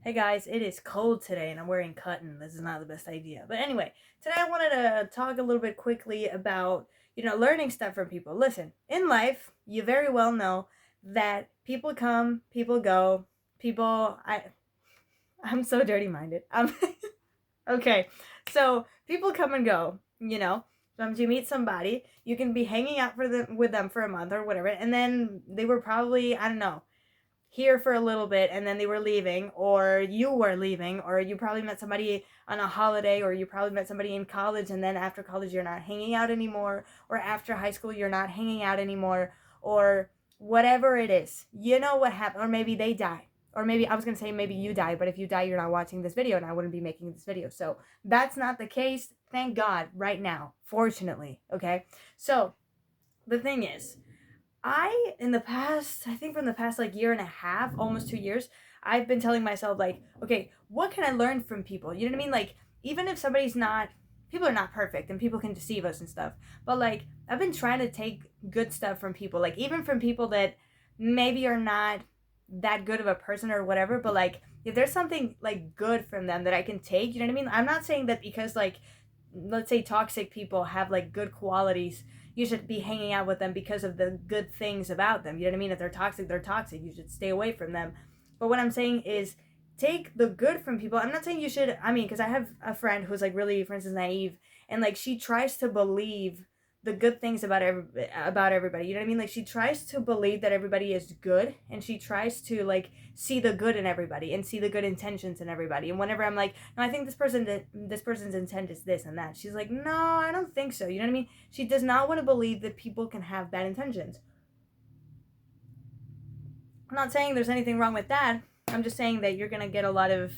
Hey guys, it is cold today and I'm wearing cotton. This is not the best idea. But anyway, today I wanted to talk a little bit quickly about, learning stuff from people. Listen, in life, you very well know that people come, people go, people I'm so dirty minded. Okay. So, people come and go, Sometimes you meet somebody, you can be hanging out with them for a month or whatever, and then they were probably, I don't know, here for a little bit and then they were leaving, or you were leaving, or you probably met somebody on a holiday, or you probably met somebody in college and then after college you're not hanging out anymore, or after high school you're not hanging out anymore, or whatever it is. You know what happened, or maybe they die. Or maybe I was going to say maybe you die, but if you die, you're not watching this video and I wouldn't be making this video. So that's not the case. Thank God right now, fortunately. Okay. So the thing is, in the past, I think from the past like year and a half, almost 2 years, I've been telling myself, like, okay, what can I learn from people? You know what I mean? Like, even if people are not perfect and people can deceive us and stuff, but like, I've been trying to take good stuff from people, like, even from people that maybe are not that good of a person or whatever, but like, if there's something like good from them that I can take, you know what I mean? I'm not saying that because, like, let's say toxic people have like good qualities, you should be hanging out with them because of the good things about them. You know what I mean? If they're toxic, they're toxic. You should stay away from them. But what I'm saying is take the good from people. I'm not saying you should, because I have a friend who's like really, for instance, naive, and like she tries to believe the good things about everybody. You know what I mean? Like she tries to believe that everybody is good, and she tries to like see the good in everybody and see the good intentions in everybody. And whenever I'm like, no, I think this person's intent is this and that, she's like, no, I don't think so. You know what I mean? She does not want to believe that people can have bad intentions. I'm not saying there's anything wrong with that. I'm just saying that you're gonna get a lot of,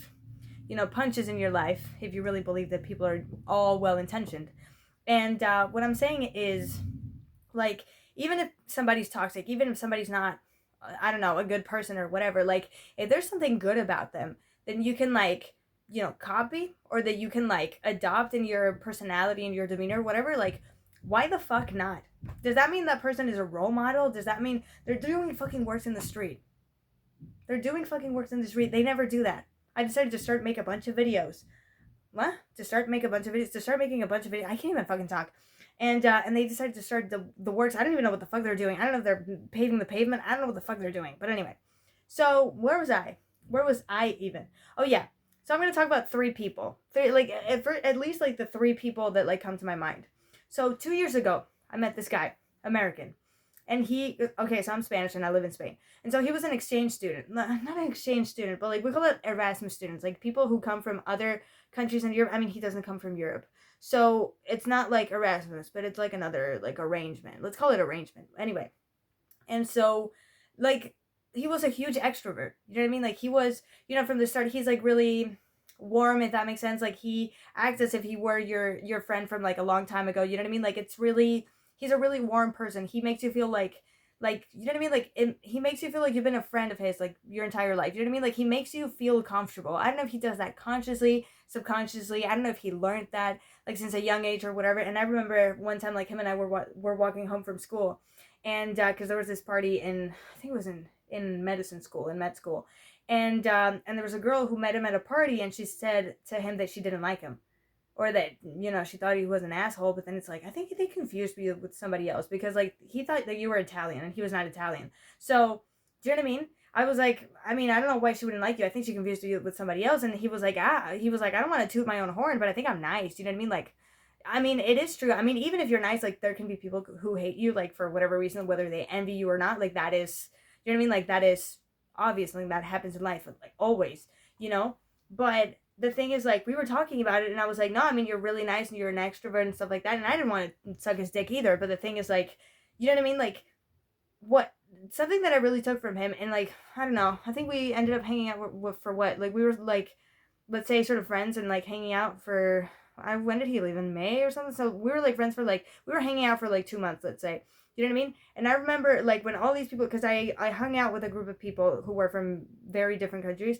punches in your life if you really believe that people are all well intentioned. And what I'm saying is, like, even if somebody's toxic, even if somebody's not, I don't know, a good person or whatever, like, if there's something good about them, then you can, like, copy, or that you can, like, adopt in your personality and your demeanor, whatever. Like, why the fuck not? Does that mean that person is a role model? Does that mean they're doing fucking works in the street? They're doing fucking works in the street. They never do that. I decided to start make a bunch of videos. What? To start make a bunch of videos? To start making a bunch of videos? I can't even fucking talk. And they decided to start the works. I don't even know what the fuck they're doing. I don't know if they're paving the pavement. I don't know what the fuck they're doing. But anyway, so where was I? Where was I even? Oh yeah. So I'm gonna talk about three people. Three, like, at least like the three people that like come to my mind. So 2 years ago, I met this guy, American, and so I'm Spanish and I live in Spain, and so he was an exchange student. Not an exchange student, but like we call it Erasmus students, like people who come from other countries in Europe. He doesn't come from Europe, so it's not like Erasmus, but it's like another like arrangement. Let's call it arrangement anyway. And so, like, he was a huge extrovert. You know what I mean? Like, he was, from the start, he's like really warm, if that makes sense. Like, he acts as if he were your friend from like a long time ago. You know what I mean? Like, it's really, he's a really warm person. He makes you feel like, you know what I mean? Like, he makes you feel like you've been a friend of his like your entire life. You know what I mean? Like, he makes you feel comfortable. I don't know if he does that consciously, subconsciously. I don't know if he learned that like since a young age or whatever. And I remember one time, like, him and I were walking home from school, and because there was this party in, I think it was in medicine school, in med school, and there was a girl who met him at a party, and she said to him that she didn't like him, or that, she thought he was an asshole. But then it's like, I think they confused me with somebody else, because like he thought that you were Italian and he was not Italian. So do you know what I mean? I was like, I don't know why she wouldn't like you. I think she confused you with somebody else. And he was like, I don't want to toot my own horn, but I think I'm nice. You know what I mean? Like, it is true. Even if you're nice, like, there can be people who hate you, like, for whatever reason, whether they envy you or not. Like, that is, you know what I mean? Like, that is obviously, that happens in life, like, always, you know? But the thing is, like, we were talking about it, and I was like, no, you're really nice, and you're an extrovert and stuff like that. And I didn't want to suck his dick either. But the thing is, like, you know what I mean? Like, what, something that I really took from him, and like, I don't know, I think we ended up hanging out for what? Like, we were like, let's say, sort of friends, and like hanging out for, when did he leave, in May or something? So we were like friends for like, we were hanging out for like 2 months, let's say. You know what I mean? And I remember, like, when all these people, because I hung out with a group of people who were from very different countries,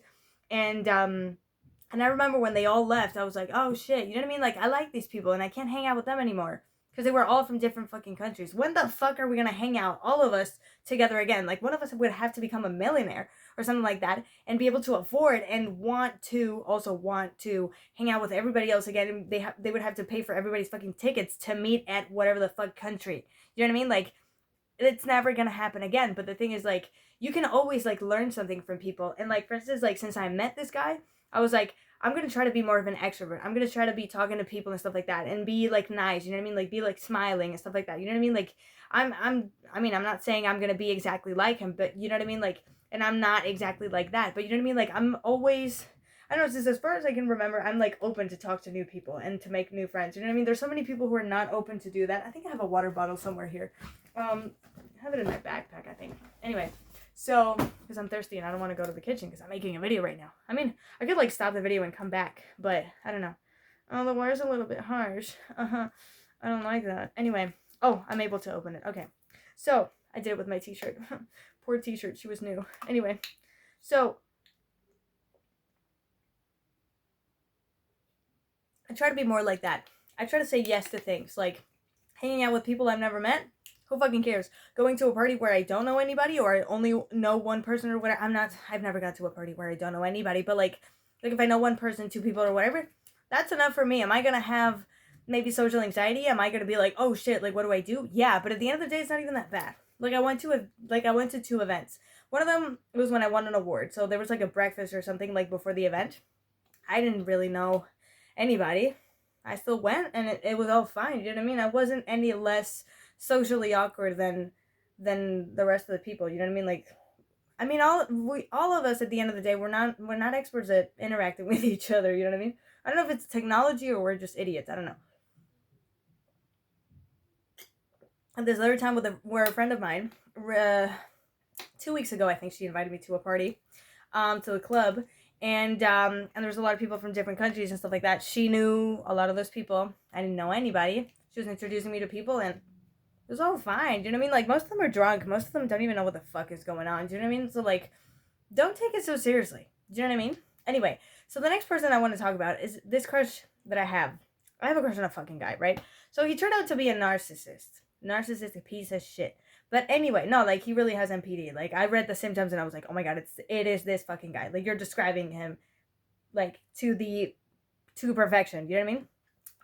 and I remember when they all left, I was like, oh shit, you know what I mean? Like, I like these people and I can't hang out with them anymore because they were all from different fucking countries. When the fuck are we gonna hang out, all of us, together again? Like, one of us would have to become a millionaire, or something like that, and be able to afford and want to hang out with everybody else again, and they would have to pay for everybody's fucking tickets to meet at whatever the fuck country. You know what I mean? Like, it's never gonna happen again. But the thing is, like, you can always like learn something from people. And like, for instance, like, since I met this guy, I was like, I'm gonna try to be more of an extrovert. I'm gonna try to be talking to people and stuff like that, and be like nice. You know what I mean? Like, be like smiling and stuff like that. You know what I mean? Like, I'm not saying I'm gonna be exactly like him, but you know what I mean? Like, and I'm not exactly like that, but you know what I mean? Like, I'm always, I don't know, since as far as I can remember, I'm like open to talk to new people and to make new friends. You know what I mean? There's so many people who are not open to do that. I think I have a water bottle somewhere here. I have it in my backpack, I think. Anyway, so, because I'm thirsty and I don't want to go to the kitchen because I'm making a video right now. I mean, I could like stop the video and come back, but I don't know. Oh, the wire's a little bit harsh. I don't like that. Anyway, oh, I'm able to open it. Okay. So, I did it with my t-shirt. Poor t-shirt, she was new. Anyway, so I try to be more like that. I try to say yes to things, like hanging out with people I've never met. Who fucking cares? Going to a party where I don't know anybody, or I only know one person or whatever. I've never got to a party where I don't know anybody, but like if I know one person, two people or whatever, that's enough for me. Am I gonna have maybe social anxiety? Am I gonna be like, oh shit, like what do I do? Yeah, but at the end of the day, it's not even that bad. Like I went to two events. One of them was when I won an award. So there was like a breakfast or something like before the event. I didn't really know anybody. I still went and it was all fine. You know what I mean? I wasn't any less socially awkward than the rest of the people. You know what I mean? Like, I mean, all of us at the end of the day, we're not experts at interacting with each other. You know what I mean? I don't know if it's technology or we're just idiots. I don't know. And this other time where a friend of mine, 2 weeks ago, I think she invited me to a party, to a club, and there was a lot of people from different countries and stuff like that. She knew a lot of those people. I didn't know anybody. She was introducing me to people, and it was all fine. Do you know what I mean? Like, most of them are drunk. Most of them don't even know what the fuck is going on. Do you know what I mean? So, like, don't take it so seriously. Do you know what I mean? Anyway, so the next person I want to talk about is this crush that I have. I have a crush on a fucking guy, right? So he turned out to be a narcissistic piece of shit. But anyway, no, like, he really has NPD. Like, I read the symptoms and I was like, oh my god, it is this fucking guy. Like, you're describing him, like, to perfection. You know what I mean?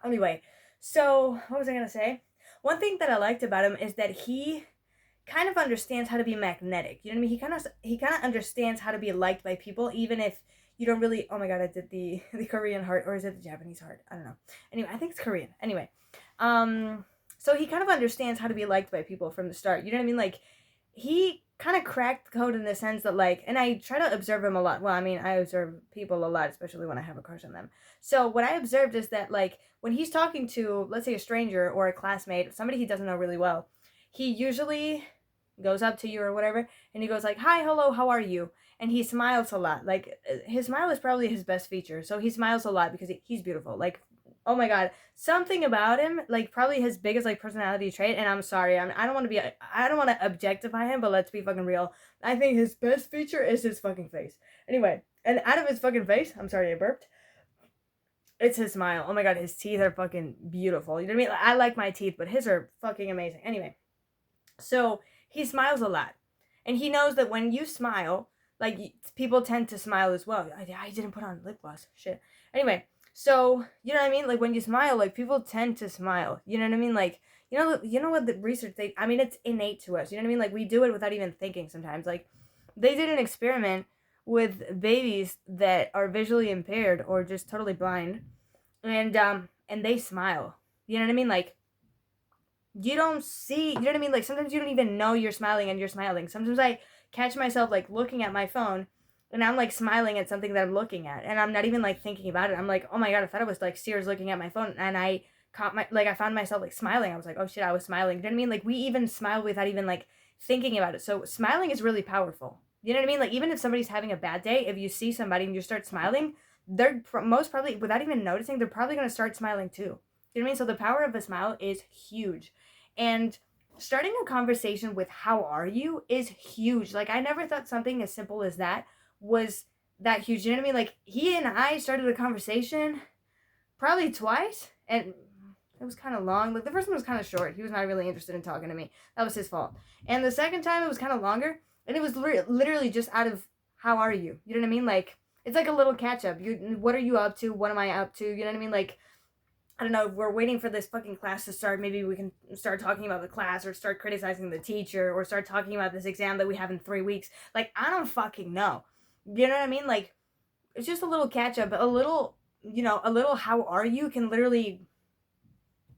Anyway, so, what was I gonna say? One thing that I liked about him is that he kind of understands how to be magnetic. You know what I mean? He kind of understands how to be liked by people, even if you don't really. Oh my god, I did the Korean heart, or is it the Japanese heart? I don't know. Anyway, I think it's Korean. Anyway, so he kind of understands how to be liked by people from the start. You know what I mean? Like, he kind of cracked the code in the sense that, like, and I try to observe him a lot. Well, I mean, I observe people a lot, especially when I have a crush on them. So what I observed is that, like, when he's talking to, let's say, a stranger or a classmate, somebody he doesn't know really well, he usually goes up to you or whatever, and he goes like, hi, hello, how are you? And he smiles a lot. Like, his smile is probably his best feature. So he smiles a lot because he's beautiful. Like, oh my god, something about him, like, probably his biggest, like, personality trait, and I'm sorry, I don't want to objectify him, but let's be fucking real. I think his best feature is his fucking face. Anyway, and out of his fucking face, I'm sorry I burped, it's his smile. Oh my god, his teeth are fucking beautiful. You know what I mean? I like my teeth, but his are fucking amazing. Anyway, so he smiles a lot, and he knows that when you smile, like, people tend to smile as well. I didn't put on lip gloss. Shit. Anyway, so, you know what I mean? Like, when you smile, like, people tend to smile. You know what I mean? Like, you know what the research, I mean, it's innate to us. You know what I mean? Like, we do it without even thinking sometimes. Like, they did an experiment with babies that are visually impaired or just totally blind, and they smile. You know what I mean? Like, you don't see, you know what I mean? Like, sometimes you don't even know you're smiling and you're smiling. Sometimes I catch myself, like, looking at my phone, and I'm, like, smiling at something that I'm looking at, and I'm not even, like, thinking about it. I'm like, oh my god, I thought it was, like, Sears looking at my phone, and I found myself, like, smiling. I was like, oh shit, I was smiling. You know what I mean? Like, we even smile without even, like, thinking about it. So smiling is really powerful. You know what I mean? Like, even if somebody's having a bad day, if you see somebody and you start smiling, they're most probably, without even noticing, they're probably going to start smiling too. You know what I mean? So the power of a smile is huge. And starting a conversation with how are you is huge. Like, I never thought something as simple as that was that huge. You know what I mean? Like, he and I started a conversation probably twice, and it was kind of long. Like, the first one was kind of short. He was not really interested in talking to me. That was his fault. And the second time, it was kind of longer, and it was literally just out of how are you? You know what I mean? Like, it's like a little catch up. What are you up to? What am I up to? You know what I mean? Like, I don't know, if we're waiting for this fucking class to start, maybe we can start talking about the class or start criticizing the teacher or start talking about this exam that we have in 3 weeks. Like, I don't fucking know. You know what I mean? Like, it's just a little catch up, a little, a little how are you can literally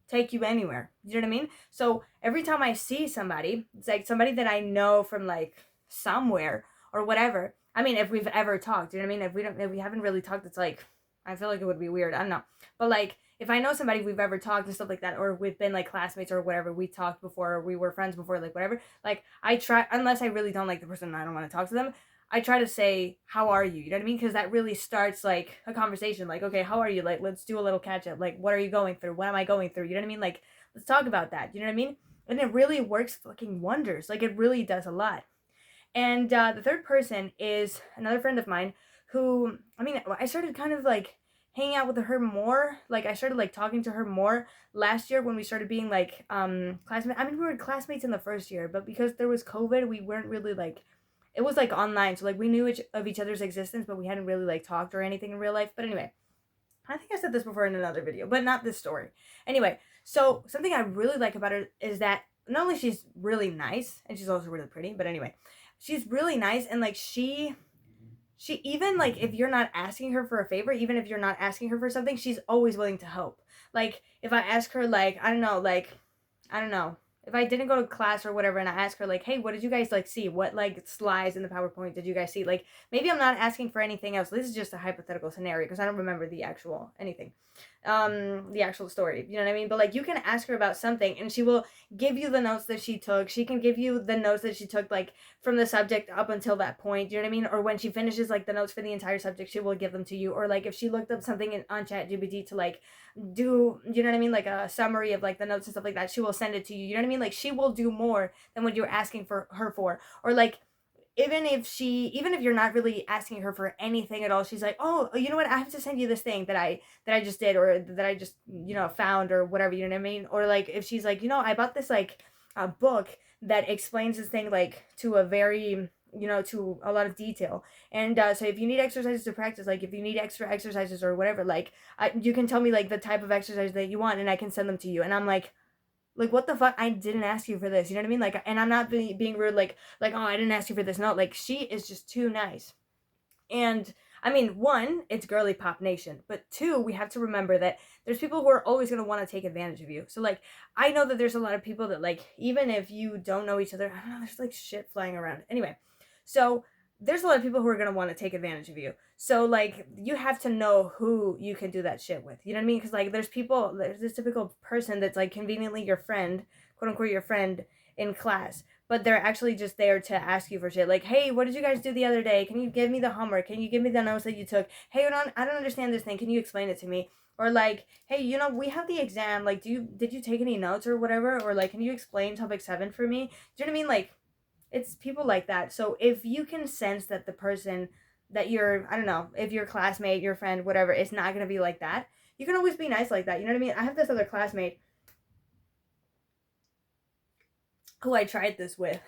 take you anywhere. You know what I mean? So every time I see somebody, it's like somebody that I know from like somewhere or whatever. I mean, if we've ever talked, you know what I mean? If we haven't really talked, it's like, I feel like it would be weird. I don't know. But like, if I know somebody we've ever talked and stuff like that, or we've been like classmates or whatever, we talked before, or we were friends before, like whatever, like I try, unless I really don't like the person and I don't want to talk to them, I try to say, how are you? You know what I mean? Because that really starts like a conversation. Like, okay, how are you? Like, let's do a little catch up. Like, what are you going through? What am I going through? You know what I mean? Like, let's talk about that. You know what I mean? And it really works fucking wonders. Like, it really does a lot. And the third person is another friend of mine who, I mean, I started kind of like hanging out with her more. Like, I started like talking to her more last year when we started being like classmates. I mean, we were classmates in the first year, but because there was COVID, we weren't really like, it was like online. So like we knew of each other's existence, but we hadn't really like talked or anything in real life. But anyway, I think I said this before in another video, but not this story. Anyway, so something I really like about her is that not only she's really nice, and she's also really pretty, but anyway, she's really nice, and like she even like if you're not asking her for a favor, even if you're not asking her for something, she's always willing to help. Like if I ask her like, I don't know, if I didn't go to class or whatever and I ask her like, hey, what did you guys like see? What like slides in the PowerPoint did you guys see? Like maybe I'm not asking for anything else. This is just a hypothetical scenario because I don't remember the actual anything. The actual story. You know what I mean? But like you can ask her about something and she will give you the notes that she took. She can give you the notes that she took like from the subject up until that point. You know what I mean? Or when she finishes like the notes for the entire subject, she will give them to you. Or like if she looked up something on ChatGPT to like do, you know what I mean, like a summary of like the notes and stuff like that, she will send it to you. You know what I mean? Like she will do more than what you're asking for her for. Or like even if you're not really asking her for anything at all, she's like, oh, you know what, I have to send you this thing that I just did, or that I just found, or whatever, you know what I mean? Or like if she's like, I bought this like a book that explains this thing like to a very to a lot of detail, and so if you need exercises to practice, like if you need extra exercises or whatever, like you can tell me like the type of exercise that you want and I can send them to you. And I'm like, what the fuck? I didn't ask you for this. You know what I mean? Like, and I'm not being rude, like, oh, I didn't ask you for this. No, like, she is just too nice. And, I mean, one, it's girly pop nation. But two, we have to remember that there's people who are always going to want to take advantage of you. So, like, I know that there's a lot of people that, like, even if you don't know each other, I don't know, there's, like, shit flying around. Anyway, so there's a lot of people who are going to want to take advantage of you. So, like, you have to know who you can do that shit with. You know what I mean? Because, like, there's this typical person that's, like, conveniently your friend, quote unquote, your friend in class. But they're actually just there to ask you for shit. Like, hey, what did you guys do the other day? Can you give me the homework? Can you give me the notes that you took? Hey, I don't understand this thing. Can you explain it to me? Or like, hey, we have the exam. Like, did you take any notes or whatever? Or like, can you explain topic 7 for me? Do you know what I mean? Like, it's people like that. So if you can sense that the person that you're, I don't know, if your classmate, your friend, whatever, is not going to be like that, you can always be nice like that. You know what I mean? I have this other classmate who I tried this with.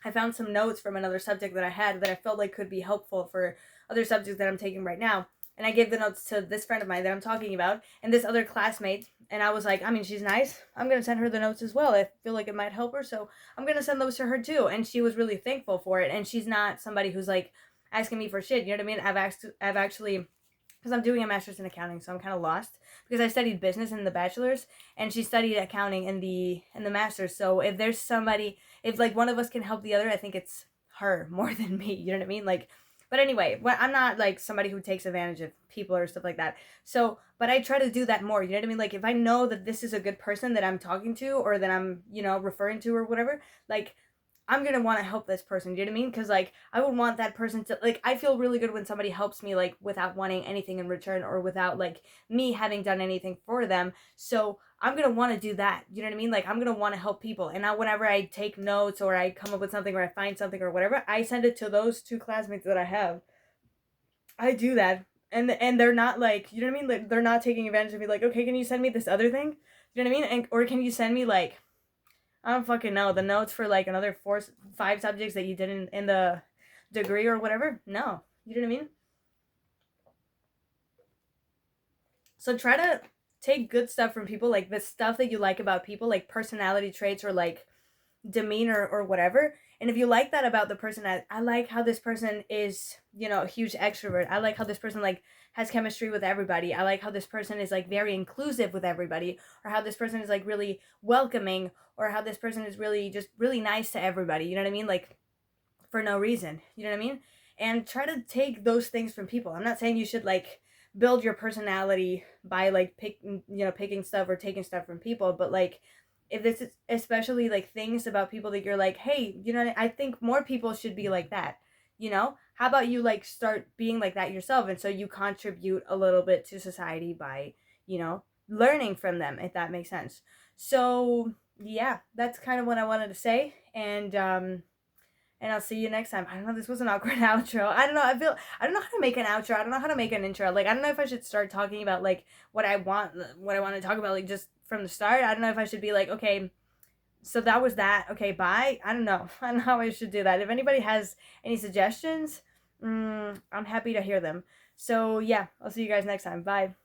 I found some notes from another subject that I had that I felt like could be helpful for other subjects that I'm taking right now. And I gave the notes to this friend of mine that I'm talking about and this other classmate. And I was like, I mean, she's nice. I'm going to send her the notes as well. I feel like it might help her. So I'm going to send those to her too. And she was really thankful for it. And she's not somebody who's like asking me for shit. You know what I mean? I've actually, because I'm doing a master's in accounting, so I'm kind of lost. Because I studied business in the bachelor's, and she studied accounting in the master's. So if there's somebody, if like one of us can help the other, I think it's her more than me. You know what I mean? Like, but anyway, I'm not like somebody who takes advantage of people or stuff like that. So, but I try to do that more. You know what I mean? Like if I know that this is a good person that I'm talking to or that I'm, referring to or whatever, like I'm going to want to help this person. Do you know what I mean? Because, like, I would want that person to, like, I feel really good when somebody helps me, like, without wanting anything in return or without, like, me having done anything for them. So I'm going to want to do that. You know what I mean? Like, I'm going to want to help people. And now whenever I take notes or I come up with something or I find something or whatever, I send it to those 2 classmates that I have. I do that. And they're not, like, you know what I mean? Like, they're not taking advantage of me. Like, okay, can you send me this other thing? You know what I mean? Or can you send me, like, I don't fucking know, the notes for like another 5 subjects that you did in the degree or whatever. No. You know what I mean? So try to take good stuff from people, like the stuff that you like about people, like personality traits or like demeanor or whatever. And if you like that about the person, I like how this person is, a huge extrovert. I like how this person like has chemistry with everybody. I like how this person is like very inclusive with everybody, or how this person is like really welcoming, or how this person is really just really nice to everybody. You know what I mean? Like for no reason. You know what I mean? And try to take those things from people. I'm not saying you should like build your personality by like picking stuff or taking stuff from people, but like if this is especially like things about people that you're like, hey, I think more people should be like that. How about you like start being like that yourself, and so you contribute a little bit to society by learning from them, if that makes sense. So yeah, that's kind of what I wanted to say. And I'll see you next time. I don't know. This was an awkward outro. I don't know. I don't know how to make an outro. I don't know how to make an intro. Like, I don't know if I should start talking about like what I want to talk about, like just from the start. I don't know if I should be like, okay, so that was that. Okay, bye. I don't know. I don't know how I should do that. If anybody has any suggestions, I'm happy to hear them. So yeah, I'll see you guys next time. Bye.